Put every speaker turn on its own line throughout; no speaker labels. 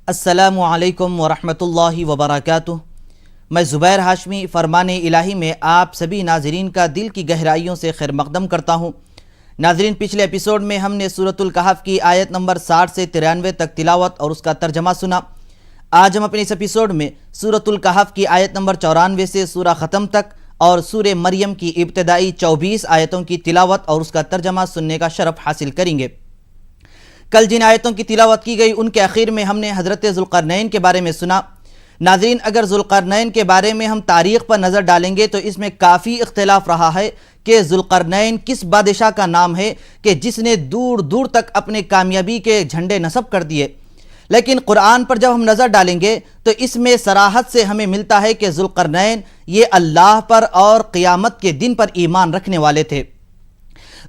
السلام علیکم ورحمۃ اللہ وبرکاتہ۔ میں زبیر ہاشمی فرمان الہی میں آپ سبھی ناظرین کا دل کی گہرائیوں سے خیر مقدم کرتا ہوں۔ ناظرین، پچھلے ایپیسوڈ میں ہم نے سورۃ الکہف کی آیت نمبر 60 سے 93 تک تلاوت اور اس کا ترجمہ سنا۔ آج ہم اپنے اس ایپیسوڈ میں سورۃ الکہف کی آیت نمبر 94 سے سورہ ختم تک اور سورہ مریم کی ابتدائی 24 آیتوں کی تلاوت اور اس کا ترجمہ سننے کا شرف حاصل کریں گے۔ کل جن آیتوں کی تلاوت کی گئی ان کے آخر میں ہم نے حضرت ذوالقرنین کے بارے میں سنا۔ ناظرین، اگر ذوالقرنین کے بارے میں ہم تاریخ پر نظر ڈالیں گے تو اس میں کافی اختلاف رہا ہے کہ ذوالقرنین کس بادشاہ کا نام ہے کہ جس نے دور دور تک اپنے کامیابی کے جھنڈے نصب کر دیے، لیکن قرآن پر جب ہم نظر ڈالیں گے تو اس میں صراحت سے ہمیں ملتا ہے کہ ذوالقرنین یہ اللہ پر اور قیامت کے دن پر ایمان رکھنے والے تھے۔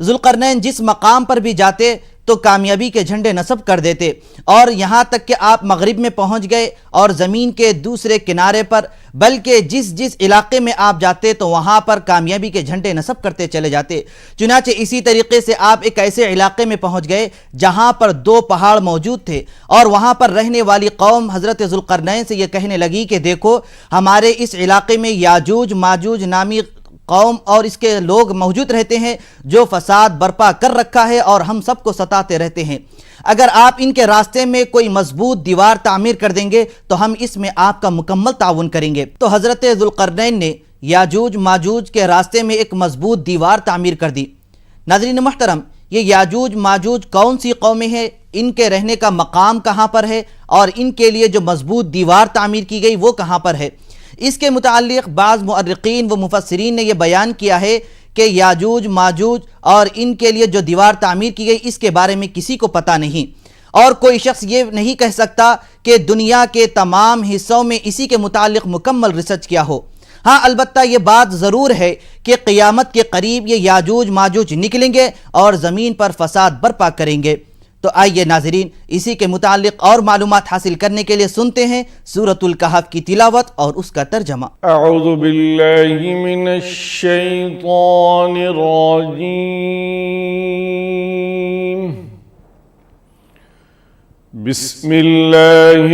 ذوالقرنین جس مقام پر بھی جاتے تو کامیابی کے جھنڈے نصب کر دیتے، اور یہاں تک کہ آپ مغرب میں پہنچ گئے اور زمین کے دوسرے کنارے پر، بلکہ جس علاقے میں آپ جاتے تو وہاں پر کامیابی کے جھنڈے نصب کرتے چلے جاتے۔ چنانچہ اسی طریقے سے آپ ایک ایسے علاقے میں پہنچ گئے جہاں پر 2 پہاڑ موجود تھے، اور وہاں پر رہنے والی قوم حضرت ذوالقرنین سے یہ کہنے لگی کہ دیکھو، ہمارے اس علاقے میں یاجوج ماجوج نامی قوم اور اس کے لوگ موجود رہتے ہیں جو فساد برپا کر رکھا ہے اور ہم سب کو ستاتے رہتے ہیں۔ اگر آپ ان کے راستے میں کوئی مضبوط دیوار تعمیر کر دیں گے تو ہم اس میں آپ کا مکمل تعاون کریں گے۔ تو حضرت ذوالقرنین نے یاجوج ماجوج کے راستے میں ایک مضبوط دیوار تعمیر کر دی۔ ناظرین محترم، یہ یاجوج ماجوج کون سی قومیں ہیں، ان کے رہنے کا مقام کہاں پر ہے، اور ان کے لیے جو مضبوط دیوار تعمیر کی گئی وہ کہاں پر ہے؟ اس کے متعلق بعض مؤرخین و مفسرین نے یہ بیان کیا ہے کہ یاجوج ماجوج اور ان کے لیے جو دیوار تعمیر کی گئی اس کے بارے میں کسی کو پتہ نہیں، اور کوئی شخص یہ نہیں کہہ سکتا کہ دنیا کے تمام حصوں میں اسی کے متعلق مکمل ریسرچ کیا ہو۔ ہاں، البتہ یہ بات ضرور ہے کہ قیامت کے قریب یہ یاجوج ماجوج نکلیں گے اور زمین پر فساد برپا کریں گے۔ تو آئیے ناظرین، اسی کے متعلق اور معلومات حاصل کرنے کے لیے سنتے ہیں سورۃ الکہف کی تلاوت اور اس کا ترجمہ۔
اعوذ باللہ من الشیطان الرجیم، بسم اللہ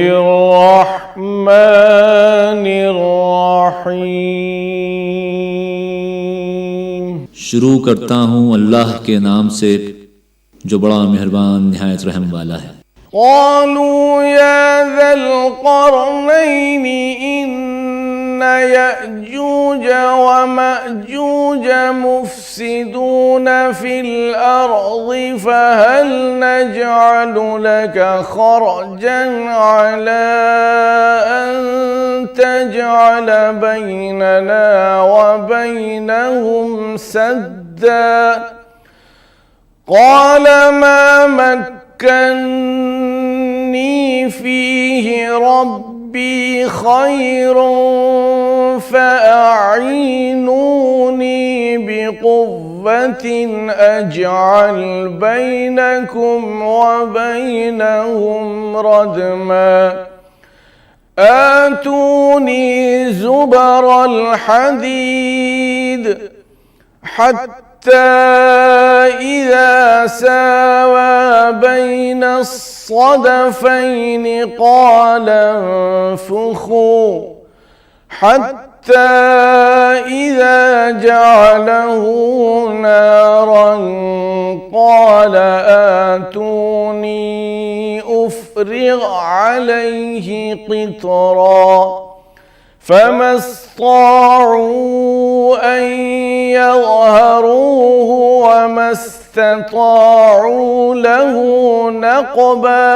الرحمن الرحیم۔
شروع کرتا ہوں اللہ کے نام سے جو بڑا مہربان نہایت رحم والا ہے۔
قالوا يا ذا القرنين إن يأجوج ومأجوج مفسدون في الأرض فهل نجعل لك خرجا على أن تجعل بيننا وبينهم سدا قال ما مكنني فيه ربي خير فأعينوني بقوة أجعل بينكم وبينهم ردما آتوني زبر الحديد حتى إذا ساوى بين الصدفين قال انفخوا حتى إذا جعله نارا قال آتوني أفرغ عليه قطرا فما استطاعوا أن يظهروه وما استطاعوا له نقبا۔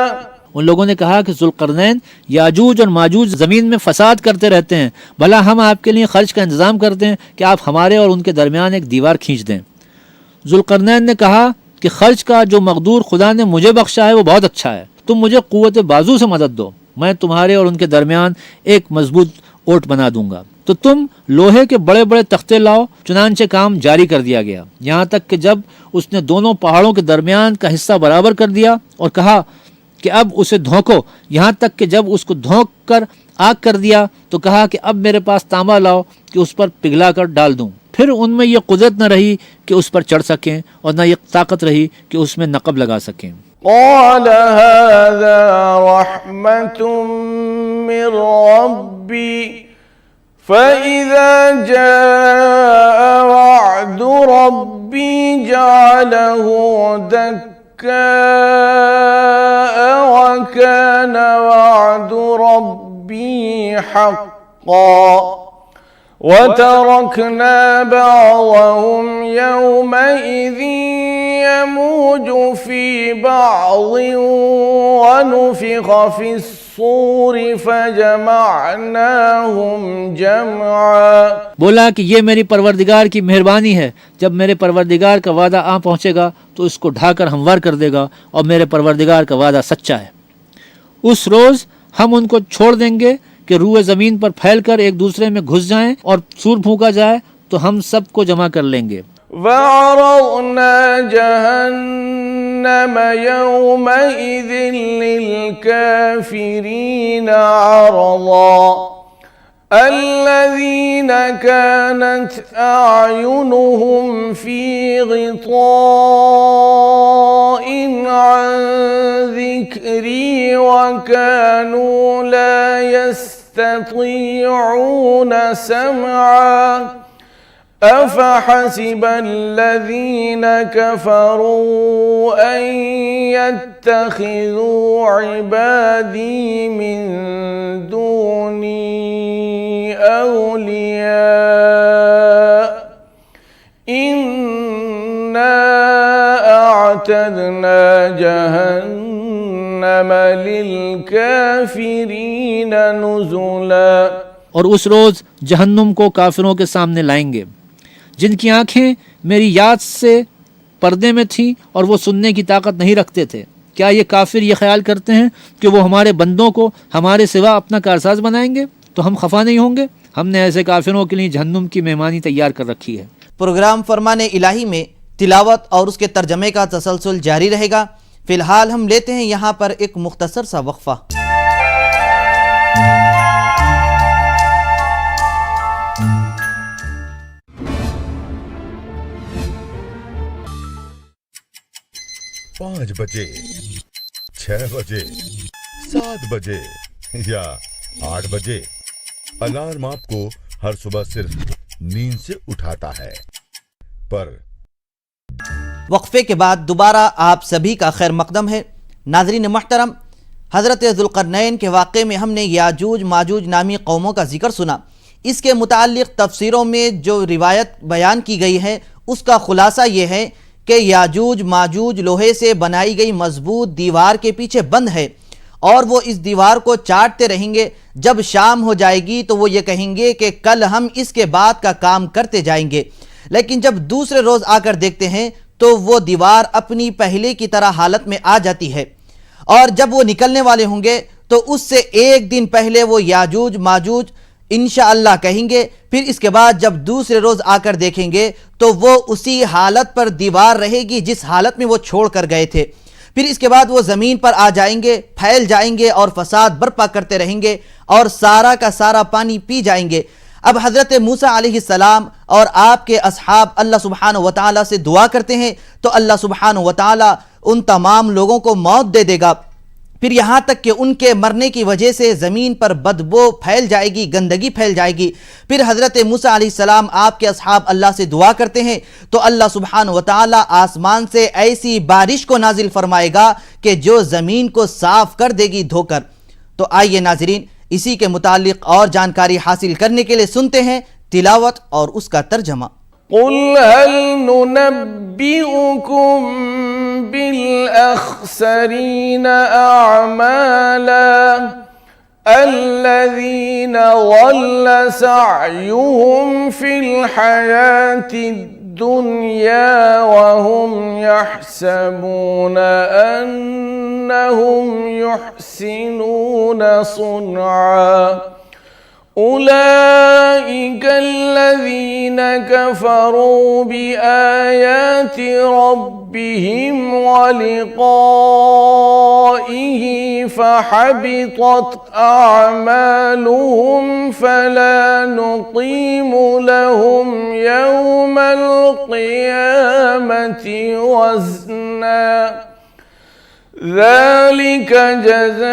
ان لوگوں نے کہا کہ ذوالقرنین یاجوج اور ماجوج زمین میں فساد کرتے رہتے ہیں، بھلا ہم آپ کے لیے خرچ کا انتظام کرتے ہیں کہ آپ ہمارے اور ان کے درمیان ایک دیوار کھینچ دیں۔ ذوالقرنین نے کہا کہ خرچ کا جو مقدور خدا نے مجھے بخشا ہے وہ بہت اچھا ہے، تم مجھے قوت بازو سے مدد دو، میں تمہارے اور ان کے درمیان ایک مضبوط اوٹ بنا دوں گا۔ تو تم لوہے کے بڑے بڑے تختے لاؤ۔ چنانچہ کام جاری کر دیا گیا، یہاں تک کہ جب اس نے دونوں پہاڑوں کے درمیان کا حصہ برابر کر دیا اور کہا کہ اب اسے دھونکو، یہاں تک کہ جب اس کو دھونک کر آگ کر دیا تو کہا کہ اب میرے پاس تانبا لاؤ کہ اس پر پگھلا کر ڈال دوں۔ پھر ان میں یہ قدرت نہ رہی کہ اس پر چڑھ سکیں اور نہ یہ طاقت رہی کہ اس میں نقب لگا سکیں۔
قال هذا رحمة من ربي فإذا جاء وعد ربي جعله دكاء وكان وعد ربي حقا وتركنا بعضهم يومئذ يموج في بعض ونفخ في الصور فجمعناهم جمعا۔
بولا کہ یہ میری پروردگار کی مہربانی ہے، جب میرے پروردگار کا وعدہ آ پہنچے گا تو اس کو ڈھا کر ہموار کر دے گا، اور میرے پروردگار کا وعدہ سچا ہے۔ اس روز ہم ان کو چھوڑ دیں گے کہ روئے زمین پر پھیل کر ایک دوسرے میں گھس جائیں اور سور پھونکا جائے تو ہم سب کو جمع کر لیں گے۔
وعرضنا جهنم يومئذ للكافرين عرضا الذين كانت أعينهم في غطاء عن ذكري وكانوا لا يستطيعون سمعا أفحسب الذين كفروا أن يتخذوا عبادي من دوني أولياء إنا أعتدنا جهنم للكافرين نزلا۔
اور اس روز جہنم کو کافروں کے سامنے لائیں گے جن کی آنکھیں میری یاد سے پردے میں تھیں اور وہ سننے کی طاقت نہیں رکھتے تھے۔ کیا یہ کافر یہ خیال کرتے ہیں کہ وہ ہمارے بندوں کو ہمارے سوا اپنا کارساز بنائیں گے تو ہم خفا نہیں ہوں گے؟ ہم نے ایسے کافروں کے لیے جہنم کی مہمانی تیار کر رکھی ہے۔
پروگرام فرمان الہی میں تلاوت اور اس کے ترجمے کا تسلسل جاری رہے گا۔ فی الحال ہم لیتے ہیں یہاں پر ایک مختصر سا وقفہ۔
5 بجے، 6 بجے، 7 بجے یا 8 بجے، الارم آپ کو ہر صبح صرف نیند سے اٹھاتا ہے، پر
وقفے کے بعد دوبارہ آپ سبھی کا خیر مقدم ہے۔ ناظرین محترم، حضرت ذوالقرنین کے واقعے میں ہم نے یاجوج ماجوج نامی قوموں کا ذکر سنا۔ اس کے متعلق تفسیروں میں جو روایت بیان کی گئی ہے اس کا خلاصہ یہ ہے کہ یاجوج ماجوج لوہے سے بنائی گئی مضبوط دیوار کے پیچھے بند ہے اور وہ اس دیوار کو چاٹتے رہیں گے۔ جب شام ہو جائے گی تو وہ یہ کہیں گے کہ کل ہم اس کے بعد کا کام کرتے جائیں گے، لیکن جب دوسرے روز آ کر دیکھتے ہیں تو وہ دیوار اپنی پہلے کی طرح حالت میں آ جاتی ہے، اور جب وہ نکلنے والے ہوں گے تو اس سے ایک دن پہلے وہ یاجوج ماجوج انشاءاللہ کہیں گے۔ پھر اس کے بعد جب دوسرے روز آ کر دیکھیں گے تو وہ اسی حالت پر دیوار رہے گی جس حالت میں وہ چھوڑ کر گئے تھے۔ پھر اس کے بعد وہ زمین پر آ جائیں گے، پھیل جائیں گے اور فساد برپا کرتے رہیں گے اور سارا کا سارا پانی پی جائیں گے۔ اب حضرت موسیٰ علیہ السلام اور آپ کے اصحاب اللہ سبحانہ وتعالی سے دعا کرتے ہیں تو اللہ سبحانہ وتعالی ان تمام لوگوں کو موت دے دے گا، پھر یہاں تک کہ ان کے مرنے کی وجہ سے زمین پر بدبو پھیل جائے گی، گندگی پھیل جائے گی۔ پھر حضرت موسیٰ علیہ السلام آپ کے اصحاب اللہ سے دعا کرتے ہیں تو اللہ سبحانہ وتعالی آسمان سے ایسی بارش کو نازل فرمائے گا کہ جو زمین کو صاف کر دے گی دھو کر۔ تو آئیے ناظرین، اسی کے متعلق اور جانکاری حاصل کرنے کے لیے سنتے ہیں تلاوت اور اس کا ترجمہ۔
قل هل ننبئكم بالأخسرين أعمالا الذين ضل سعيهم في الحياة الدنيا وهم يحسبون أنهم يحسنون صنعا أولئك الذين كفروا بآيات ربهم ولقائه فحبطت أعمالهم فلا نقيم لهم يوم القيامة وزنا ذلك جزاؤهم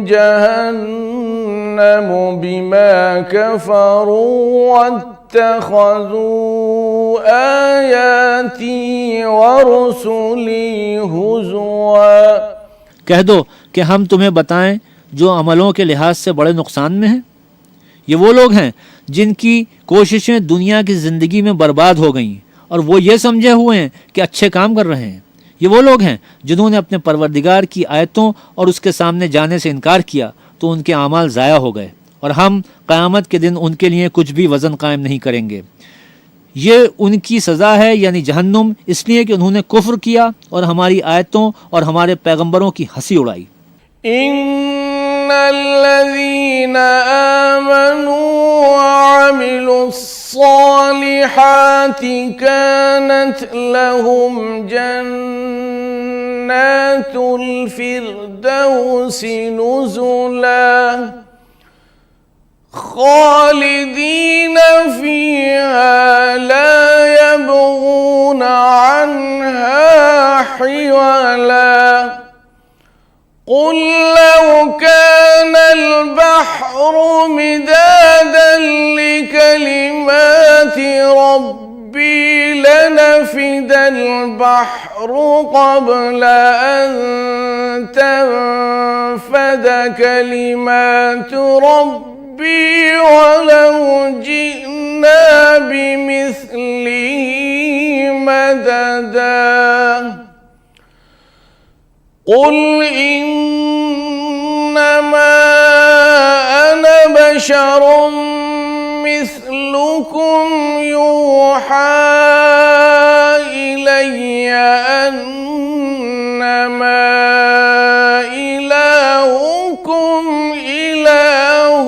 جهنم بما كفروا واتخذوا آياتي ورسلي هزوا۔
کہہ دو کہ ہم تمہیں بتائیں جو عملوں کے لحاظ سے بڑے نقصان میں ہیں۔ یہ وہ لوگ ہیں جن کی کوششیں دنیا کی زندگی میں برباد ہو گئیں اور وہ یہ سمجھے ہوئے ہیں کہ اچھے کام کر رہے ہیں۔ یہ وہ لوگ ہیں جنہوں نے اپنے پروردگار کی آیتوں اور اس کے سامنے جانے سے انکار کیا تو ان کے اعمال ضائع ہو گئے، اور ہم قیامت کے دن ان کے لیے کچھ بھی وزن قائم نہیں کریں گے۔ یہ ان کی سزا ہے، یعنی جہنم، اس لیے کہ انہوں نے کفر کیا اور ہماری آیتوں اور ہمارے پیغمبروں کی ہنسی اڑائی۔
إن الذين آمنوا وعملوا الصالحات كانت لهم جنات الفردوس نزلا خالدين فيها لا يبغون عنها حولا قل لو كان البحر مدادا لكلمات ربي لنفد البحر قبل أن تنفد كلمات ربي ولو جئنا بمثله مددا قل إنما أنا بشر مثلكم يوحى إلي أنما إلهكم إله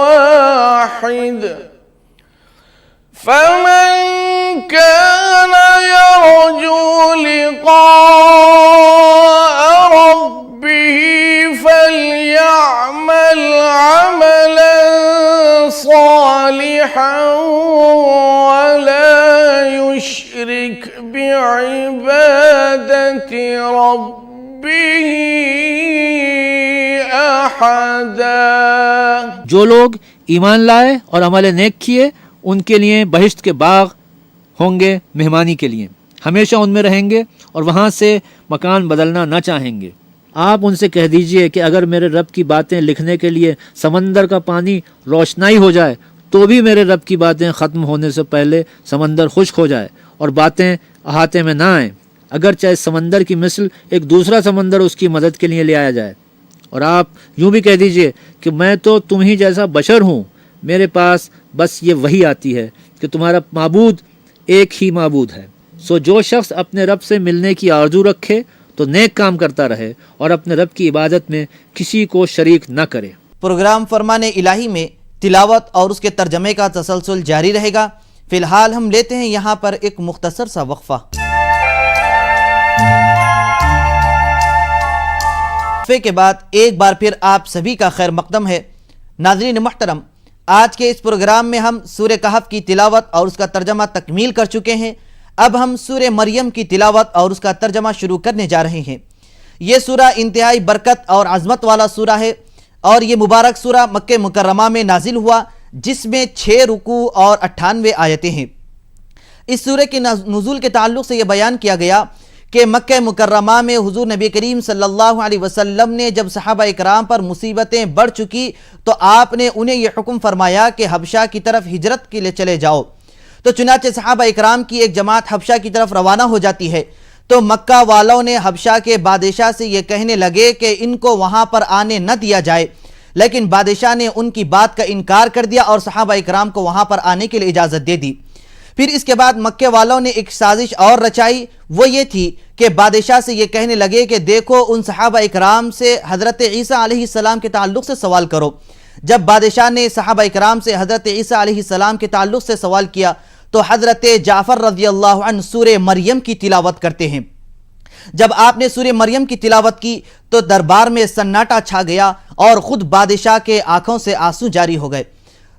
واحد فمن كان يرجو لقاء ربه فليعمل عملا صالحا ولا يشرك بعبادة ربه أحدا۔
جو لوگ ایمان لائے اور عمل نیک کیے ان کے لیے بہشت کے باغ ہوں گے مہمانی کے لیے، ہمیشہ ان میں رہیں گے اور وہاں سے مکان بدلنا نہ چاہیں گے۔ آپ ان سے کہہ دیجئے کہ اگر میرے رب کی باتیں لکھنے کے لیے سمندر کا پانی روشنائی ہو جائے تو بھی میرے رب کی باتیں ختم ہونے سے پہلے سمندر خشک ہو جائے اور باتیں احاطے میں نہ آئیں، اگرچہ اس سمندر کی مثل ایک دوسرا سمندر اس کی مدد کے لیے لے آیا جائے۔ اور آپ یوں بھی کہہ دیجئے کہ میں تو تم ہی جیسا بشر ہوں، میرے پاس بس یہ وحی آتی ہے کہ تمہارا معبود ایک ہی معبود ہے۔ سو جو شخص اپنے رب سے ملنے کی آرزو رکھے تو نیک کام کرتا رہے اور اپنے رب کی عبادت میں کسی کو شریک نہ کرے۔
پروگرام فرمان الہی میں تلاوت اور اس کے ترجمے کا تسلسل جاری رہے گا۔ فی الحال ہم لیتے ہیں یہاں پر ایک مختصر سا وقفہ۔ وقفے کے بعد ایک بار پھر آپ سبھی کا خیر مقدم ہے۔ ناظرین محترم، آج کے اس پروگرام میں ہم سورہ کہف کی تلاوت اور اس کا ترجمہ تکمیل کر چکے ہیں۔ اب ہم سورہ مریم کی تلاوت اور اس کا ترجمہ شروع کرنے جا رہے ہیں۔ یہ سورہ انتہائی برکت اور عظمت والا سورہ ہے اور یہ مبارک سورہ مکہ مکرمہ میں نازل ہوا، جس میں 6 رکوع اور 98 آیتیں ہیں۔ اس سورہ کے نزول کے تعلق سے یہ بیان کیا گیا کہ مکہ مکرمہ میں حضور نبی کریم صلی اللہ علیہ وسلم نے جب صحابہ اکرام پر مصیبتیں بڑھ چکی تو آپ نے انہیں یہ حکم فرمایا کہ حبشہ کی طرف ہجرت کے لیے چلے جاؤ۔ تو چنانچہ صحابہ اکرام کی ایک جماعت حبشہ کی طرف روانہ ہو جاتی ہے۔ تو مکہ والوں نے حبشہ کے بادشاہ سے یہ کہنے لگے کہ ان کو وہاں پر آنے نہ دیا جائے، لیکن بادشاہ نے ان کی بات کا انکار کر دیا اور صحابہ اکرام کو وہاں پر آنے کے لیے اجازت دے دی۔ پھر اس کے بعد مکہ والوں نے ایک سازش اور رچائی، وہ یہ تھی کہ بادشاہ سے یہ کہنے لگے کہ دیکھو ان صحابہ اکرام سے حضرت عیسیٰ علیہ السلام کے تعلق سے سوال کرو۔ جب بادشاہ نے صحابہ اکرام سے حضرت عیسیٰ علیہ السلام کے تعلق سے سوال کیا تو حضرت جعفر رضی اللہ عنہ سورہ مریم کی تلاوت کرتے ہیں۔ جب آپ نے سورہ مریم کی تلاوت کی تو دربار میں سناٹا چھا گیا اور خود بادشاہ کے آنکھوں سے آنسو جاری ہو گئے۔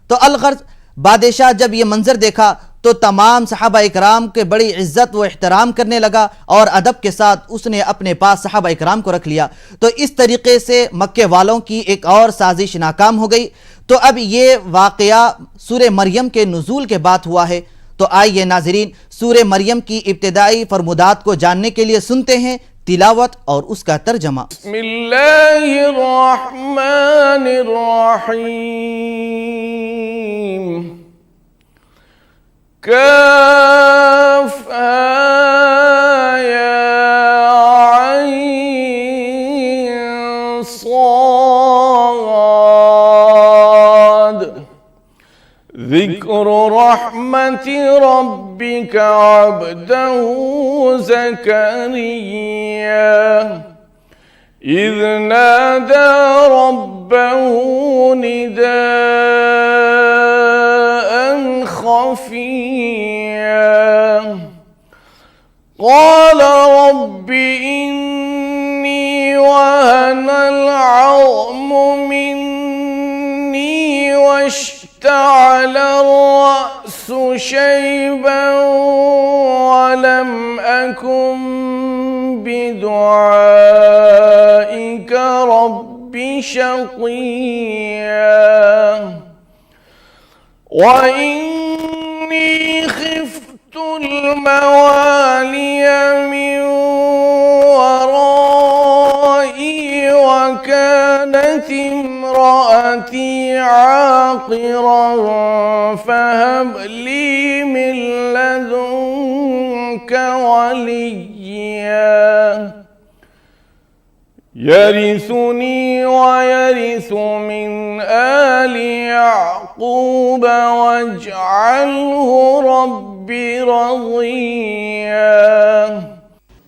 تو الغرض بادشاہ جب یہ منظر دیکھا تو تمام صحابہ اکرام کے بڑی عزت و احترام کرنے لگا اور ادب کے ساتھ اس نے اپنے پاس صحابہ اکرام کو رکھ لیا۔ تو اس طریقے سے مکے والوں کی ایک اور سازش ناکام ہو گئی۔ تو اب یہ واقعہ سورہ مریم کے نزول کے بعد ہوا ہے۔ تو آئیے ناظرین سورہ مریم کی ابتدائی فرمودات کو جاننے کے لیے سنتے ہیں تلاوت اور اس کا ترجمہ۔
بسم اللہ الرحمن الرحیم کاف یا عین صاد ذکر رحمت ربک عبدہ زکریا اذ نادى ربه نداء خفيا قال رب إني وهن العظم مني واشتعل الرأس شيبا ولم أكن بدعائك رب شقيا وإني خفت الموالي من ورائي وكانت امرأتي عاقرا فهب لي من لدنك وليا يرثني ويرث من آل يعقوب واجعله رب رضيا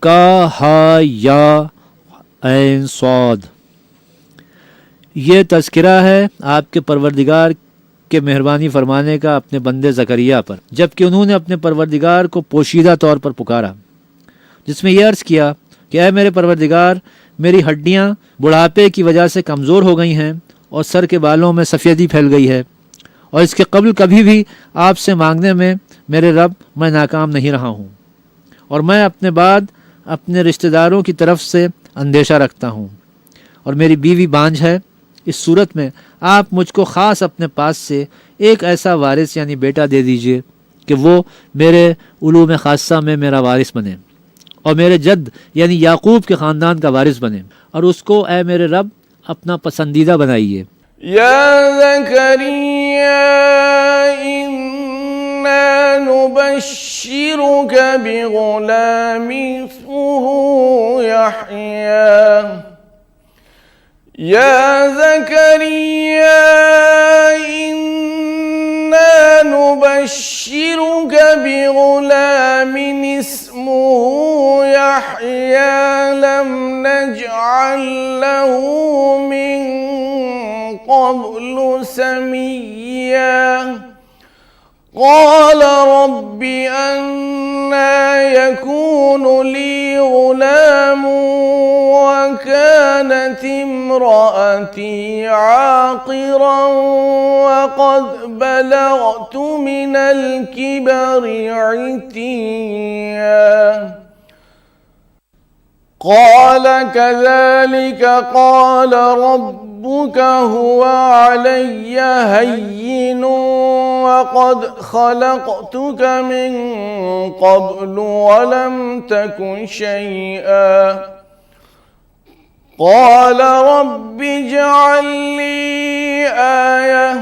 کا ہا یا عین صاد۔ یہ تذکرہ ہے آپ کے پروردگار کے مہربانی فرمانے کا اپنے بندے زکریا پر، جبکہ انہوں نے اپنے پروردگار کو پوشیدہ طور پر پکارا، جس میں یہ عرض کیا کہ اے میرے پروردگار، میری ہڈیاں بڑھاپے کی وجہ سے کمزور ہو گئی ہیں اور سر کے بالوں میں سفیدی پھیل گئی ہے، اور اس کے قبل کبھی بھی آپ سے مانگنے میں میرے رب میں ناکام نہیں رہا ہوں، اور میں اپنے بعد اپنے رشتہ داروں کی طرف سے اندیشہ رکھتا ہوں، اور میری بیوی بانجھ ہے۔ اس صورت میں آپ مجھ کو خاص اپنے پاس سے ایک ایسا وارث یعنی بیٹا دے دیجئے کہ وہ میرے علوم خاصہ میں میرا وارث بنے اور میرے جد یعنی یعقوب کے خاندان کا وارث بنے، اور اس کو اے میرے رب اپنا پسندیدہ بنائیے۔
یا زکریا انا نبشرک بغلام اسمه یحیی یا زکریا انا نبشرک بغلام اسمه يحيى لم نجعل له من قبل سميا قال رب أنى يكون لي غلام وكانت امرأتي عاقرا وقد بلغت من الكبر عتيا قال كذلك قال ربك هو علي هين وقد خلقتك من قبل ولم تكن شيئا قال رب اجعل لي آية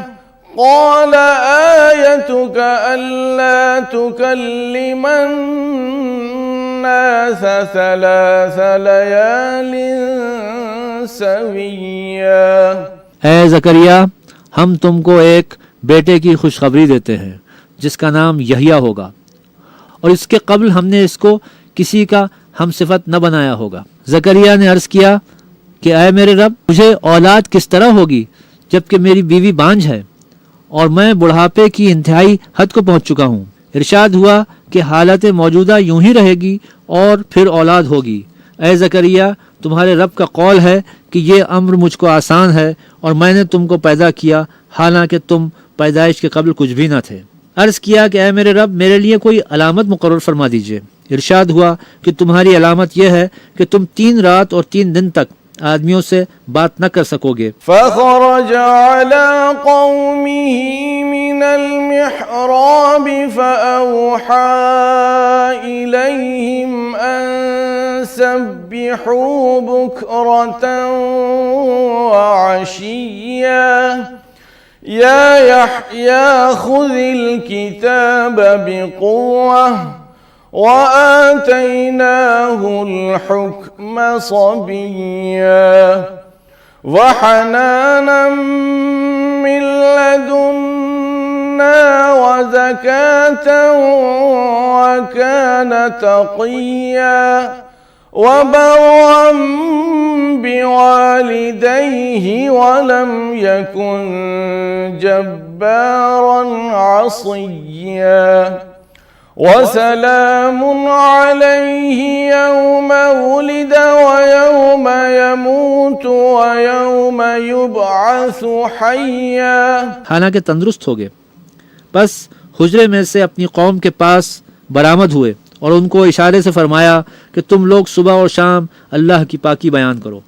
قال آيتك ألا تكلم الناس ثلاث ليال سويا۔
اے زکریا، ہم تم کو ایک بیٹے کی خوشخبری دیتے ہیں جس کا نام یحییٰ ہوگا، اور اس کے قبل ہم نے اس کو کسی کا ہم صفت نہ بنایا ہوگا۔ زکریا نے عرض کیا کہ اے میرے رب، مجھے اولاد کس طرح ہوگی جبکہ میری بیوی بانجھ ہے اور میں بڑھاپے کی انتہائی حد کو پہنچ چکا ہوں۔ ارشاد ہوا کہ حالت موجودہ یوں ہی رہے گی اور پھر اولاد ہوگی۔ اے زکریا، تمہارے رب کا قول ہے کہ یہ امر مجھ کو آسان ہے اور میں نے تم کو پیدا کیا حالانکہ تم پیدائش کے قبل کچھ بھی نہ تھے۔ عرض کیا کہ اے میرے رب، میرے لیے کوئی علامت مقرر فرما دیجئے۔ ارشاد ہوا کہ تمہاری علامت یہ ہے کہ تم 3 رات اور 3 دن تک آدمیوں سے بات نہ کر سکو گے۔
فخرج على قومه من المحراب فأوحى إليهم أن سبحوا بكرة وعشيا يا يحيى خذ الكتاب بقوة وآتيناه الحكم صبيا وحنانا من لدنا وزكاة وكان تقيا وبرا بوالديه ولم يكن جبارا عصيا وسلام عليه يوم ولد ويوم يموت ويوم يبعث حيا۔
حالانکہ تندرست ہو گئے، بس حجرے میں سے اپنی قوم کے پاس برآمد ہوئے اور ان کو اشارے سے فرمایا کہ تم لوگ صبح اور شام اللہ کی پاکی بیان کرو۔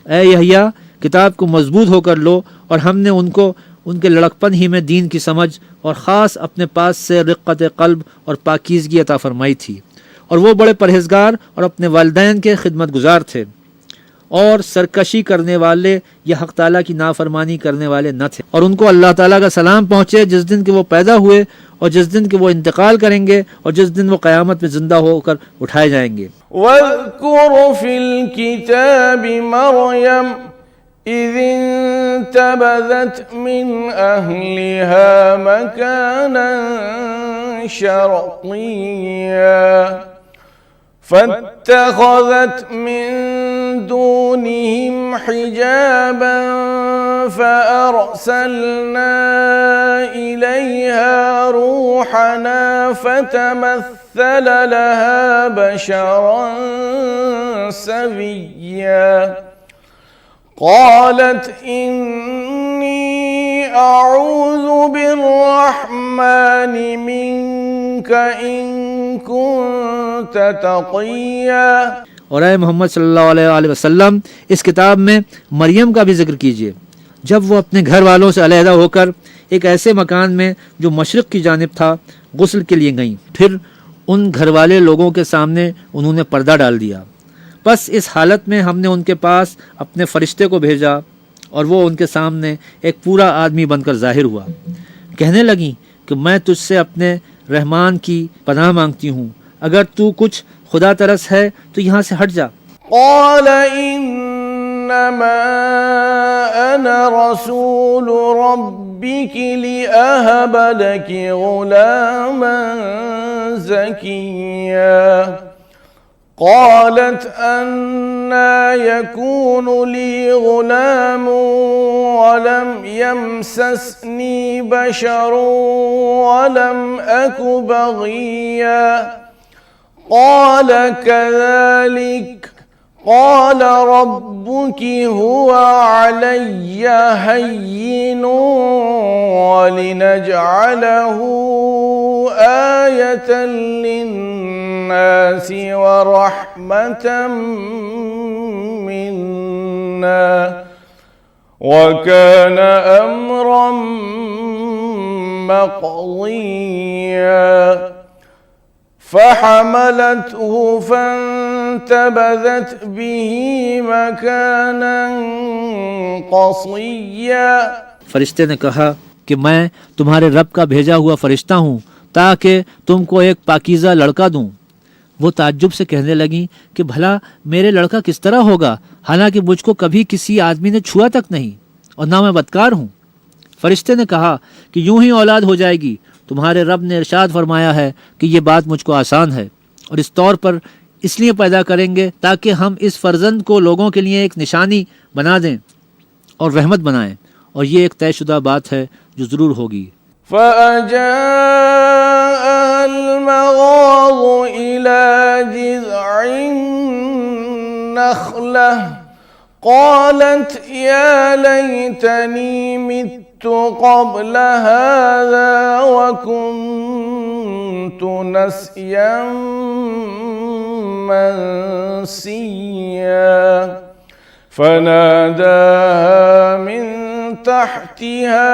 اے یحییٰ، کتاب کو مضبوط ہو کر لو، اور ہم نے ان کو ان کے لڑکپن ہی میں دین کی سمجھ اور خاص اپنے پاس سے رقت قلب اور پاکیزگی عطا فرمائی تھی، اور وہ بڑے پرہیزگار اور اپنے والدین کے خدمت گزار تھے، اور سرکشی کرنے والے یا حق تعالیٰ کی نافرمانی کرنے والے نہ تھے۔ اور ان کو اللہ تعالیٰ کا سلام پہنچے جس دن کہ وہ پیدا ہوئے اور جس دن کہ وہ انتقال کریں گے اور جس دن وہ قیامت میں زندہ ہو کر اٹھائے جائیں گے۔
واذكر في الكتاب مريم إذ انتبذت من أهلها مكانا شرقيا فاتخذت من دونهم حجابا فأرسلنا إليها روحنا فتمثل لها بشرا سويا قالت إني أعوذ بالرحمن منك إن كنت تقيا۔
اور اے محمد صلی اللہ علیہ وآلہ وسلم، اس کتاب میں مریم کا بھی ذکر کیجیے جب وہ اپنے گھر والوں سے علیحدہ ہو کر ایک ایسے مکان میں جو مشرق کی جانب تھا غسل کے لیے گئیں، پھر ان گھر والے لوگوں کے سامنے انہوں نے پردہ ڈال دیا۔ بس اس حالت میں ہم نے ان کے پاس اپنے فرشتے کو بھیجا اور وہ ان کے سامنے ایک پورا آدمی بن کر ظاہر ہوا۔ کہنے لگیں کہ میں تجھ سے اپنے رحمان کی پناہ مانگتی ہوں، اگر تو کچھ خدا ترس ہے تو یہاں سے ہٹ جا۔
قال إنما أنا رسول ربك لأهب لك غلاما زكيا قالت أنا يكون لي غلام ولم يمسسني بشر ولم أك بغيا قال كذلك قال ربك هو علي هين ولنجعله آية للناس ورحمة منا وكان أمرا مقضيا فحملته فانتبذت به مكانا قصيا۔
فرشتے نے کہا کہ میں تمہارے رب کا بھیجا ہوا فرشتہ ہوں تاکہ تم کو ایک پاکیزہ لڑکا دوں۔ وہ تعجب سے کہنے لگیں کہ بھلا میرے لڑکا کس طرح ہوگا، حالانکہ مجھ کو کبھی کسی آدمی نے چھوا تک نہیں اور نہ میں بدکار ہوں۔ فرشتے نے کہا کہ یوں ہی اولاد ہو جائے گی، تمہارے رب نے ارشاد فرمایا ہے کہ یہ بات مجھ کو آسان ہے، اور اس طور پر اس لیے پیدا کریں گے تاکہ ہم اس فرزند کو لوگوں کے لیے ایک نشانی بنا دیں اور رحمت بنائیں، اور یہ ایک طے شدہ بات ہے جو ضرور ہوگی۔
فأجاء المغاض إلى جذع النخلة قالت يا ليتني مت قبل هذا وكنت نسيا منسيا فناداها من تحتها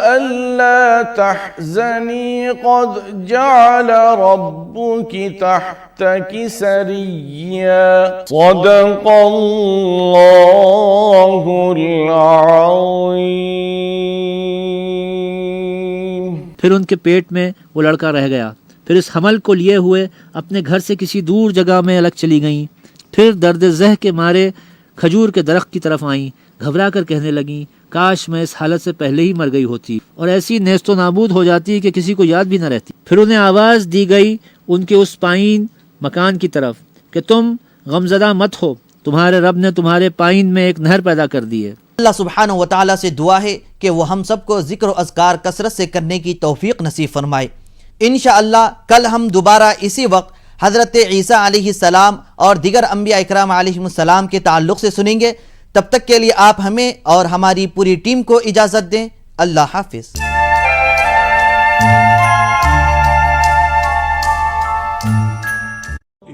ألا تحزني قد جعل ربك تحتك سريا صدق الله العظيم۔
پھر ان کے پیٹ میں وہ لڑکا رہ گیا، پھر اس حمل کو لیے ہوئے اپنے گھر سے کسی دور جگہ میں الگ چلی گئیں، پھر درد زہ کے مارے کھجور کے درخت کی طرف آئیں، گھبرا کر کہنے لگیں کاش میں اس حالت سے پہلے ہی مر گئی ہوتی اور ایسی نیست و نابود ہو جاتی کہ کسی کو یاد بھی نہ رہتی۔ پھر انہیں آواز دی گئی ان کے اس پائن مکان کی طرف کہ تم غمزدہ مت ہو، تمہارے رب نے تمہارے پائن میں ایک نہر پیدا کر دی ہے۔
اللہ سبحانہ و تعالیٰ سے دعا ہے کہ وہ ہم سب کو ذکر و اذکار کثرت سے کرنے کی توفیق نصیب فرمائے۔ انشاءاللہ کل ہم دوبارہ اسی وقت حضرت عیسیٰ علیہ السلام اور دیگر انبیاء اکرام علیہ السلام کے تعلق سے سنیں گے۔ تب تک کے لیے آپ ہمیں اور ہماری پوری ٹیم کو اجازت دیں۔ اللہ حافظ۔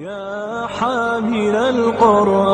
يا حامل القرآن